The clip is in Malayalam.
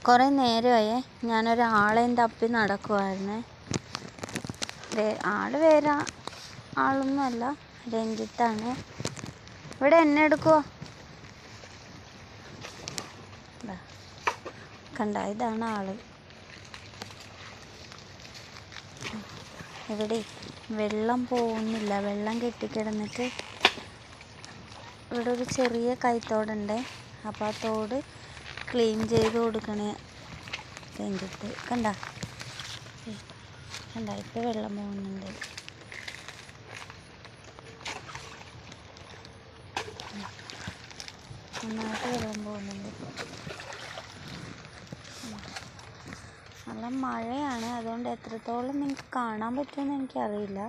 കുറേ നേരമായേ ഞാനൊരാളെയും തപ്പി നടക്കുമായിരുന്നേ. ആൾ വേറെ ആളൊന്നുമല്ല, രഞ്ജിത്താണ്. ഇവിടെ എന്നെ എടുക്കുമോ? കണ്ട, ഇതാണ് ആള്. ഇവിടെ വെള്ളം പോകുന്നില്ല, വെള്ളം കെട്ടിക്കിടന്നിട്ട് ഇവിടെ ഒരു ചെറിയ കൈത്തോടുണ്ട്. അപ്പോൾ ആ തോട് ക്ലീൻ ചെയ്ത് കൊടുക്കണേ രഞ്ജിത്ത്. കണ്ട ഇപ്പോൾ വെള്ളം പോകുന്നുണ്ട്. നന്നായിട്ട് വെള്ളം പോകുന്നുണ്ട്. നല്ല മഴയാണ്, അതുകൊണ്ട് എത്രത്തോളം നിങ്ങൾക്ക് കാണാൻ പറ്റുമെന്ന് എനിക്കറിയില്ല.